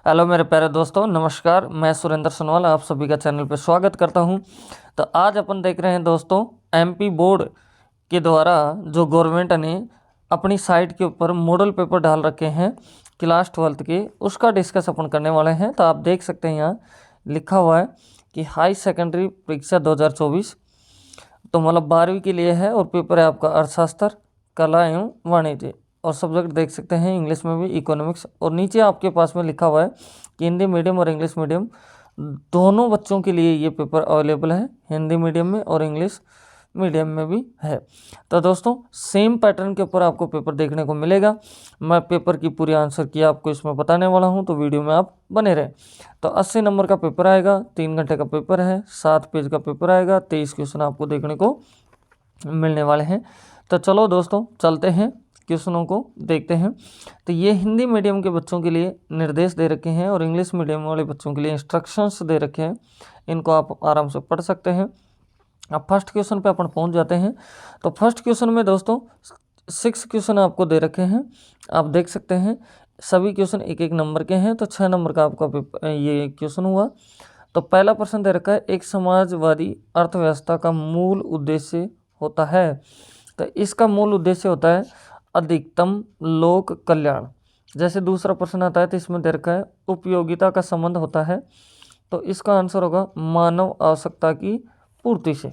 Hello मेरे प्यारे दोस्तों, नमस्कार। मैं सुरेंद्र सोनवाल आप सभी का चैनल पर स्वागत करता हूं। तो आज अपन देख रहे हैं दोस्तों, एमपी बोर्ड के द्वारा जो गवर्नमेंट ने अपनी साइट के ऊपर मॉडल पेपर डाल रखे हैं क्लास 12th के, उसका डिस्कस अपन करने वाले हैं। तो आप देख सकते हैं यहाँ लिखा हुआ है कि हाई सेकेंडरी परीक्षा 2024, तो मतलब 12वीं के लिए है और पेपर है आपका अर्थशास्त्र, कला एवं वाणिज्य। और सब्जेक्ट देख सकते हैं इंग्लिश में भी इकोनॉमिक्स। और नीचे आपके पास में लिखा हुआ है कि हिंदी मीडियम और इंग्लिश मीडियम दोनों बच्चों के लिए ये पेपर अवेलेबल है, हिंदी मीडियम में और इंग्लिश मीडियम में भी है। तो दोस्तों सेम पैटर्न के ऊपर आपको पेपर देखने को मिलेगा। मैं पेपर की पूरी आंसर की आपको इसमें बताने वाला हूं, तो वीडियो में आप बने रहें। तो 80 नंबर का पेपर आएगा, 3 घंटे का पेपर है, 7 पेज का पेपर आएगा, 23 क्वेश्चन आपको देखने को मिलने वाले हैं। तो चलो दोस्तों चलते हैं क्वेश्चनों को देखते हैं। तो ये हिंदी मीडियम के बच्चों के लिए निर्देश दे रखे हैं और इंग्लिश मीडियम वाले बच्चों के लिए इंस्ट्रक्शंस दे रखे हैं, इनको आप आराम से पढ़ सकते हैं। अब फर्स्ट क्वेश्चन पे अपन पहुंच जाते हैं। तो फर्स्ट क्वेश्चन में दोस्तों 6 क्वेश्चन आपको दे रखे हैं, आप देख सकते हैं। सभी क्वेश्चन एक एक नंबर के हैं, तो 6 नंबर का आपका ये क्वेश्चन हुआ। तो पहला प्रश्न दे रखा है, एक समाजवादी अर्थव्यवस्था का मूल उद्देश्य होता है। तो इसका मूल उद्देश्य होता है अधिकतम लोक कल्याण। जैसे दूसरा प्रश्न आता है तो इसमें दे रखा है उपयोगिता का संबंध होता है, तो इसका आंसर होगा मानव आवश्यकता की पूर्ति से।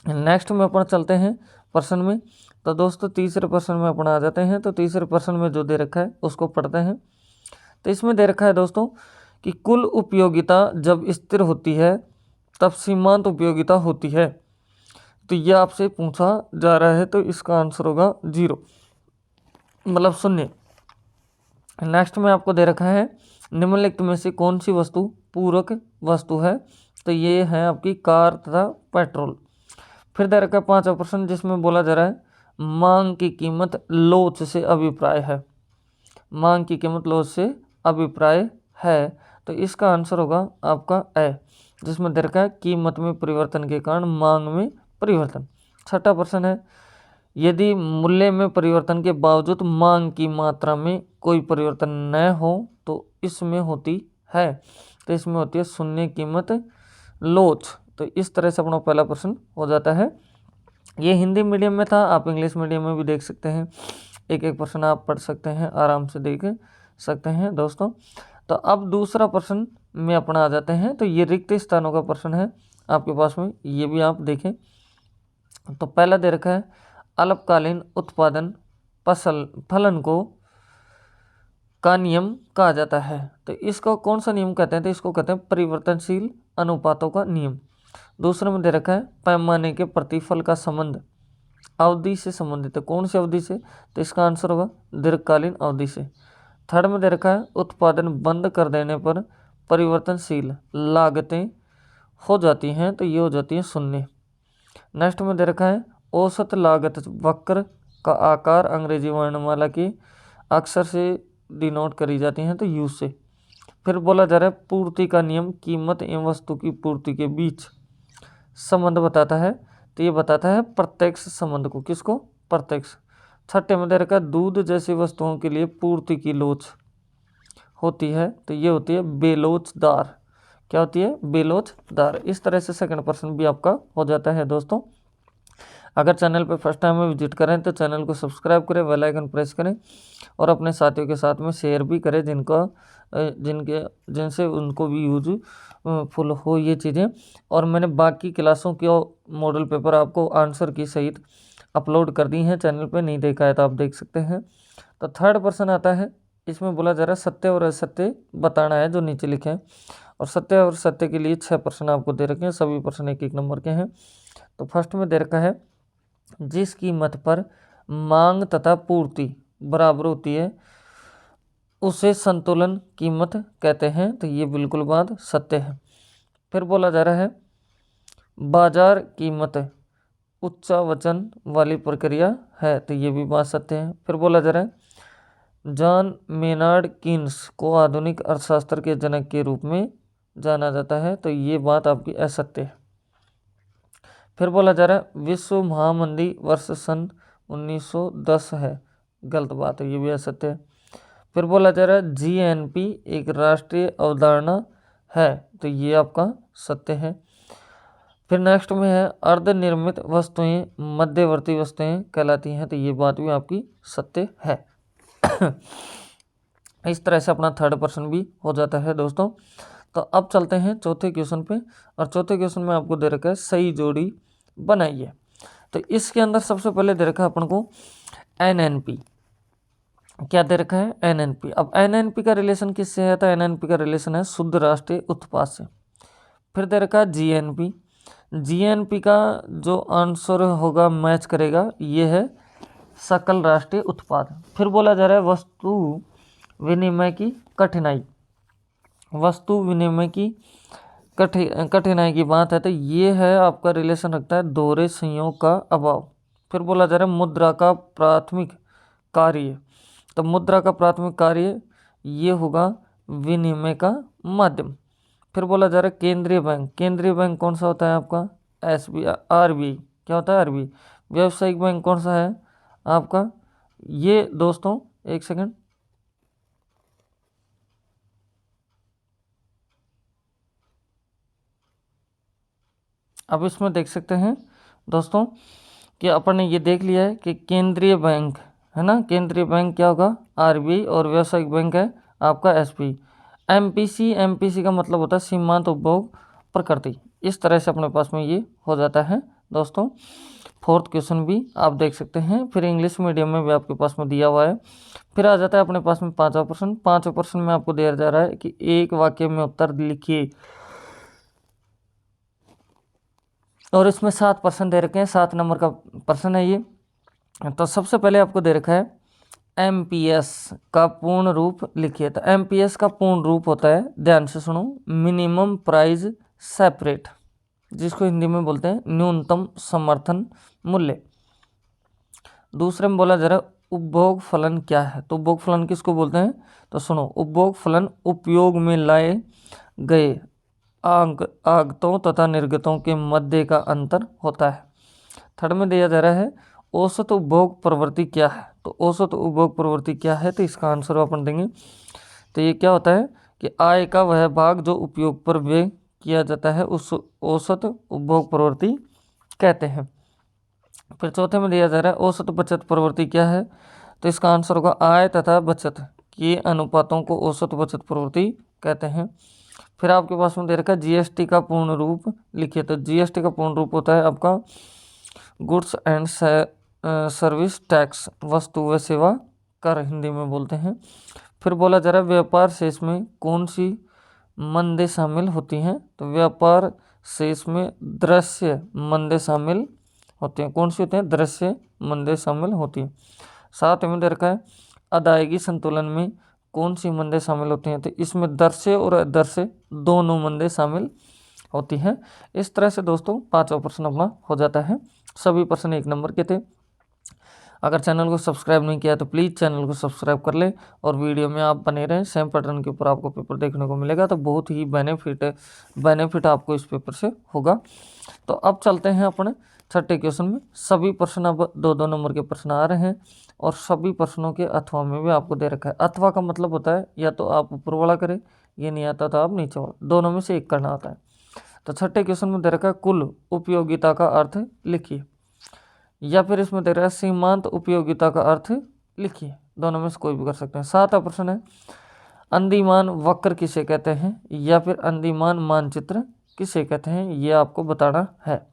नेक्स्ट में अपन चलते हैं प्रश्न में। तो दोस्तों तीसरे प्रश्न में अपन आ जाते हैं। तो तीसरे प्रश्न में जो दे रखा है उसको पढ़ते हैं। तो इसमें दे रखा है दोस्तों कि कुल उपयोगिता जब स्थिर होती है तब सीमांत उपयोगिता होती है। तो यह आपसे पूछा जा रहा है, तो इसका आंसर होगा 0, मतलब 0। नेक्स्ट में आपको दे रखा है निम्नलिखित में से कौन सी वस्तु पूरक वस्तु है। तो ये है आपकी कार तथा पेट्रोल। फिर दे रखा है पांचवा प्रश्न, जिसमें बोला जा रहा है मांग की कीमत लोच से अभिप्राय है। मांग की कीमत लोच से अभिप्राय है, तो इसका आंसर होगा आपका ए, जिसमें दे रखा है कीमत में परिवर्तन के कारण मांग में परिवर्तन। छठा प्रश्न है, यदि मूल्य में परिवर्तन के बावजूद मांग की मात्रा में कोई परिवर्तन न हो तो इसमें होती है। तो इसमें होती है शून्य कीमत लोच। तो इस तरह से अपना पहला प्रश्न हो जाता है। ये हिंदी मीडियम में था, आप इंग्लिश मीडियम में भी देख सकते हैं। एक एक प्रश्न आप पढ़ सकते हैं, आराम से देख सकते हैं दोस्तों। तो अब दूसरा प्रश्न में अपना आ जाते हैं। तो ये रिक्त स्थानों का प्रश्न है आपके पास में, ये भी आप देखें। तो पहला दे रखा है अल्पकालीन उत्पादन फलन को का नियम कहा जाता है। तो इसको कौन सा नियम कहते हैं? तो इसको कहते हैं परिवर्तनशील अनुपातों का नियम। दूसरे में दे रखा है पैमाने के प्रतिफल का संबंध अवधि से संबंधित है। कौन सी अवधि से? तो इसका आंसर होगा दीर्घकालीन अवधि से। थर्ड में दे रखा है उत्पादन बंद कर देने पर परिवर्तनशील लागतें हो जाती हैं, तो ये हो जाती है 0। नेक्स्ट में दे रखा है औसत लागत वक्र का आकार अंग्रेजी वर्णमाला की अक्षर से डिनोट करी जाती हैं, तो यू से। फिर बोला जा रहा है पूर्ति का नियम कीमत एवं वस्तु की पूर्ति के बीच संबंध बताता है। तो ये बताता है प्रत्यक्ष संबंध को। किसको? प्रत्यक्ष। छठे में दे रखा है दूध जैसी वस्तुओं के लिए पूर्ति की लोच होती है, तो ये होती है बेलोचदार। क्या होती है? बेलोचदार। इस तरह से सेकंड प्रश्न भी आपका हो जाता है दोस्तों। अगर चैनल पर फर्स्ट टाइम में विजिट करें तो चैनल को सब्सक्राइब करें, बेल आइकन प्रेस करें और अपने साथियों के साथ में शेयर भी करें जिनसे उनको भी यूज फुल हो ये चीज़ें। और मैंने बाकी क्लासों के मॉडल पेपर आपको आंसर की सहित अपलोड कर दी हैं, चैनल पे नहीं देखा है तो आप देख सकते हैं। तो थर्ड प्रश्न आता है, इसमें बोला जा रहा है सत्य और असत्य बताना है, जो नीचे लिखे हैं। और सत्य और सत्य के लिए 6 प्रश्न आपको दे रखे हैं, सभी प्रश्न एक एक नंबर के हैं। तो फर्स्ट में दे रखा है जिस कीमत पर मांग तथा पूर्ति बराबर होती है उसे संतुलन कीमत कहते हैं, तो ये बिल्कुल बात सत्य है। फिर बोला जा रहा है बाजार कीमत उच्चावचन वाली प्रक्रिया है, तो ये भी बात सत्य है। फिर बोला जा रहा है जॉन मेनार्ड कीन्स को आधुनिक अर्थशास्त्र के जनक के रूप में जाना जाता है, तो ये बात आपकी असत्य है। फिर बोला जा रहा है विश्व महामंदी वर्ष सन 1910 है, गलत बात है, ये भी असत्य है। फिर बोला जा रहा है जीएनपी एक राष्ट्रीय अवधारणा है, तो ये आपका सत्य है। फिर नेक्स्ट में है अर्धनिर्मित वस्तुएं मध्यवर्ती वस्तुएं कहलाती हैं, तो ये बात भी आपकी सत्य है। इस तरह से अपना थर्ड प्रश्न भी हो जाता है दोस्तों। तो अब चलते हैं चौथे क्वेश्चन पे, और चौथे क्वेश्चन में आपको दे रखा है सही जोड़ी बनाइए। तो इसके अंदर सबसे पहले दे रखा है अपन को एनएनपी। क्या दे रखा है? एनएनपी। अब एनएनपी का रिलेशन किससे है? तो एनएनपी का रिलेशन है शुद्ध राष्ट्रीय उत्पाद से। फिर दे रखा है जीएनपी। जीएनपी का जो आंसर होगा मैच करेगा ये है सकल राष्ट्रीय उत्पाद। फिर बोला जा रहा है वस्तु विनिमय की कठिनाई। वस्तु विनिमय की कठिनाई की बात है, तो ये है आपका रिलेशन रखता है दोहरे संयोग का अभाव। फिर बोला जा रहा है मुद्रा का प्राथमिक कार्य, तो मुद्रा का प्राथमिक कार्य ये होगा विनिमय का माध्यम। फिर बोला जा रहा है केंद्रीय बैंक। केंद्रीय बैंक कौन सा होता है आपका? SBI, RBI. क्या होता है? आरबीआई। व्यावसायिक बैंक कौन सा है आपका? ये दोस्तों एक सेकंड, अब इसमें देख सकते हैं दोस्तों कि अपन ने ये देख लिया है कि केंद्रीय बैंक है ना, केंद्रीय बैंक क्या होगा? आरबीआई, और व्यावसायिक बैंक है आपका एसबी। एमपीसी, एमपीसी का मतलब होता है सीमांत उपभोग प्रकृति। इस तरह से अपने पास में ये हो जाता है दोस्तों। फोर्थ क्वेश्चन भी आप देख सकते हैं। फिर इंग्लिश मीडियम में भी आपके पास में दिया हुआ है। फिर आ जाता है अपने पास में पांचवा प्रश्न। पांचवा प्रश्न में आपको दिया जा रहा है कि एक वाक्य में उत्तर लिखिए, और इसमें 7 प्रश्न दे रखे हैं। 7 नंबर का प्रश्न है ये। तो सबसे पहले आपको दे रखा है एमपीएस का पूर्ण रूप लिखिए। तो एमपीएस का पूर्ण रूप होता है, ध्यान से सुनो, मिनिमम प्राइस सेपरेट, जिसको हिंदी में बोलते हैं न्यूनतम समर्थन मूल्य। दूसरे में बोला जा रहा है उपभोग फलन क्या है। तो उपभोग फलन किसको बोलते हैं? तो सुनो, उपभोग फलन उपयोग में लाए गए आगतों तथा निर्गतों के मध्य का अंतर होता है। थर्ड में दिया जा रहा है औसत उपभोग प्रवृत्ति क्या है। तो औसत उपभोग प्रवृत्ति क्या है? तो इसका आंसर अपन देंगे। तो ये क्या होता है कि आय का वह भाग जो उपयोग पर व्यय किया जाता है उस औसत उपभोग प्रवृत्ति कहते हैं। फिर चौथे में दिया जा रहा है औसत बचत प्रवृत्ति क्या है। तो इसका आंसर होगा आय तथा बचत के अनुपातों को औसत बचत प्रवृत्ति कहते हैं। फिर आपके पास में दे रखा है जीएसटी का पूर्ण रूप लिखिए। तो जीएसटी का पूर्ण रूप होता है आपका गुड्स एंड सर्विस टैक्स, वस्तु व सेवा कर हिंदी में बोलते हैं। फिर बोला जा रहा है व्यापार शेष में कौन सी मंदें शामिल होती हैं। तो व्यापार शेष में दृश्य मंदें शामिल होती हैं। कौन सी होती हैं? दृश्य मंदें शामिल होती हैं। साथ में दे रखा है अदायगी संतुलन में कौन सी मंदें शामिल होती हैं। तो इसमें दृश्य और अदृश्य दोनों मंदें शामिल होती हैं। इस तरह से दोस्तों पांचवा प्रश्न अपना हो जाता है। सभी प्रश्न 1 नंबर के थे। अगर चैनल को सब्सक्राइब नहीं किया तो प्लीज़ चैनल को सब्सक्राइब कर ले, और वीडियो में आप बने रहें। सेम पैटर्न के ऊपर आपको पेपर देखने को मिलेगा, तो बहुत ही बेनिफिट आपको इस पेपर से होगा। तो अब चलते हैं अपने छठे क्वेश्चन में। सभी प्रश्न अब 2-2 नंबर के प्रश्न आ रहे हैं, और सभी प्रश्नों के अथवा में भी आपको दे रखा है। अथवा का मतलब होता है या तो आप ऊपर वाला करें, ये नहीं आता तो आप नीचे वाला, दोनों में से एक करना होता है। तो छठे क्वेश्चन में दे रखा है कुल उपयोगिता का अर्थ लिखिए, या फिर इसमें दे रहा है सीमांत उपयोगिता का अर्थ लिखिए। दोनों में से कोई भी कर सकते हैं। 7वां प्रश्न है अंदिमान वक्र किसे कहते हैं, या फिर अंदिमान मानचित्र किसे कहते हैं, ये आपको बताना है।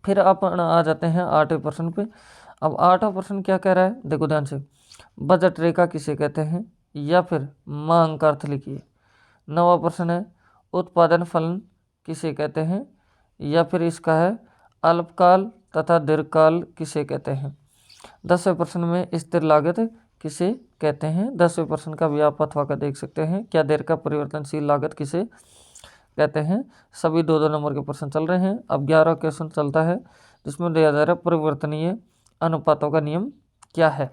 फिर अपन आ जाते हैं 8वें प्रश्न पे। अब 8वां प्रश्न क्या कह रहा है, देखो ध्यान से, बजट रेखा किसे कहते हैं, या फिर मांग का अर्थ लिखिए। 9वां प्रश्न है उत्पादन फलन किसे कहते हैं, या फिर इसका है अल्पकाल तथा दीर्घकाल किसे कहते हैं। 10वें प्रश्न में स्थिर लागत किसे कहते हैं। 10वें प्रश्न का भी आप अथवा का देख सकते हैं, क्या देर का परिवर्तनशील लागत किसे कहते हैं। सभी 2-2 नंबर के प्रश्न चल रहे हैं। अब 11वां क्वेश्चन चलता है, जिसमें दिया जा रहा है परिवर्तनीय अनुपातों का नियम क्या है।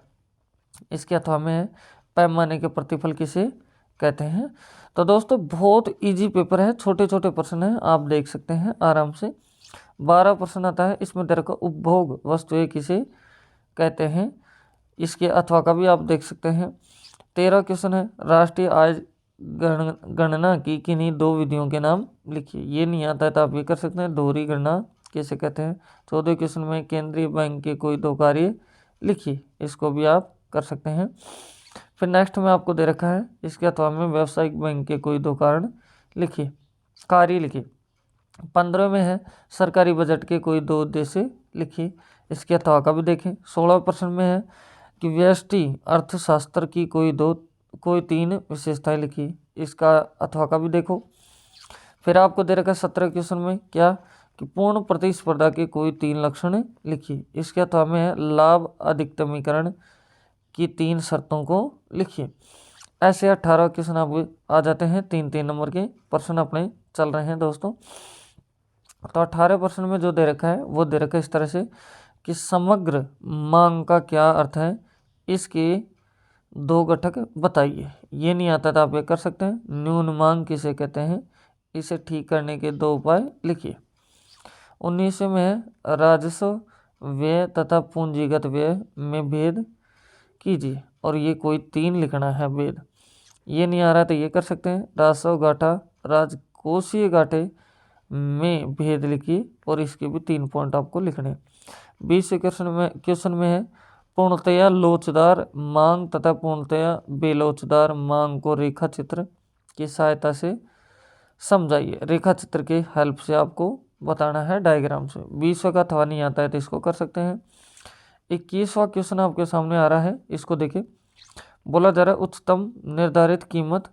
इसके अथवा में है पैमाने के प्रतिफल किसे कहते हैं। तो दोस्तों बहुत इजी पेपर है, छोटे छोटे प्रश्न हैं, आप देख सकते हैं आराम से। 12 प्रश्न आता है, इसमें दर का उपभोग वस्तुएं किसे कहते हैं। इसके अथवा का भी आप देख सकते हैं। 13 क्वेश्चन है, राष्ट्रीय आय गणना की किन्हीं 2 विधियों के नाम लिखिए। ये नहीं आता है तो आप ये कर सकते हैं, दोहरी गणना किसे कहते हैं। 14 क्वेश्चन में केंद्रीय बैंक के कोई 2 कार्य लिखिए, इसको भी आप कर सकते हैं। फिर नेक्स्ट में आपको दे रखा है, इसके अथवा में व्यावसायिक बैंक के कोई 2 कारण लिखिए, कार्य लिखिए। 15 में है, सरकारी बजट के कोई 2 उद्देश्य लिखिए, इसके अथवा का भी देखें। 16% में है कि व्यष्टि अर्थशास्त्र की कोई 3 विशेषताएं लिखिए, इसका अथवा का भी देखो। फिर आपको दे रखा है 17 क्वेश्चन में क्या कि पूर्ण प्रतिस्पर्धा के कोई 3 लक्षण लिखिए, इसके अथवा में है लाभ अधिकतमीकरण की 3 शर्तों को लिखिए। ऐसे 18 क्वेश्चन आप आ जाते हैं, 3-3 नंबर के प्रश्न अपने चल रहे हैं दोस्तों। तो 18% में जो दे रखा है वो दे रखा है इस तरह से कि समग्र मांग का क्या अर्थ है, इसके 2 घटक बताइए। ये नहीं आता तो आप ये कर सकते हैं, न्यून मांग किसे कहते हैं, इसे ठीक करने के 2 उपाय लिखिए। 19 में है राजस्व व्यय तथा पूंजीगत व्यय में भेद कीजिए, और ये कोई 3 लिखना है भेद। ये नहीं आ रहा तो ये कर सकते हैं, राजस्व घाटा राजकोषीय घाटे में भेद लिखिए, और इसके भी 3 पॉइंट आपको लिखने। 20 क्वेश्चन में है पूर्णतया लोचदार मांग तथा पूर्णतया बेलोचदार मांग को रेखा चित्र की सहायता से समझाइए। रेखा चित्र के हेल्प से आपको बताना है डायग्राम से। 20 का अथवा नहीं आता है तो इसको कर सकते हैं। 21वां क्वेश्चन आपके सामने आ रहा है, इसको देखिए। बोला जा रहा है उच्चतम निर्धारित कीमत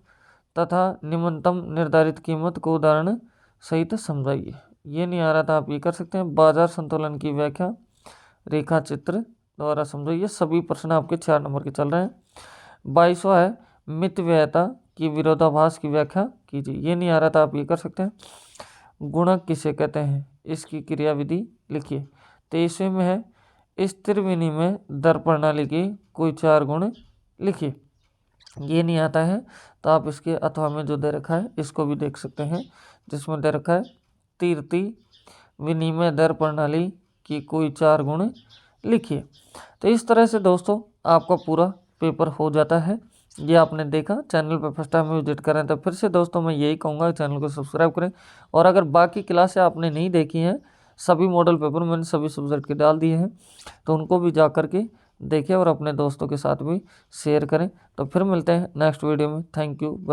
तथा निम्नतम निर्धारित कीमत को उदाहरण सहित समझाइए। ये नहीं आ रहा था आप ये कर सकते हैं, बाजार संतुलन की व्याख्या रेखा चित्र द्वारा समझो। ये सभी प्रश्न आपके 4 नंबर के चल रहे हैं। 22वां है मितव्ययता की विरोधाभास की व्याख्या कीजिए। ये नहीं आ रहा था आप ये कर सकते हैं, गुणक किसे कहते हैं, इसकी क्रियाविधि लिखिए। 23वें में है स्थिर विनिमय दर प्रणाली के कोई 4 गुण लिखिए। ये नहीं आता है तो आप इसके अथवा में जो दे रखा है इसको भी देख सकते हैं, जिसमें दे रखा है तीव्रती विनिमय दर प्रणाली की कोई 4 गुण लिखिए। तो इस तरह से दोस्तों आपका पूरा पेपर हो जाता है। ये आपने देखा, चैनल पर फर्स्ट टाइम विजिट करें तो फिर से दोस्तों मैं यही कहूँगा चैनल को सब्सक्राइब करें। और अगर बाकी क्लासें आपने नहीं देखी हैं, सभी मॉडल पेपर मैंने सभी सब्जेक्ट के डाल दिए हैं, तो उनको भी जा कर के देखें और अपने दोस्तों के साथ भी शेयर करें। तो फिर मिलते हैं नेक्स्ट वीडियो में। Thank you.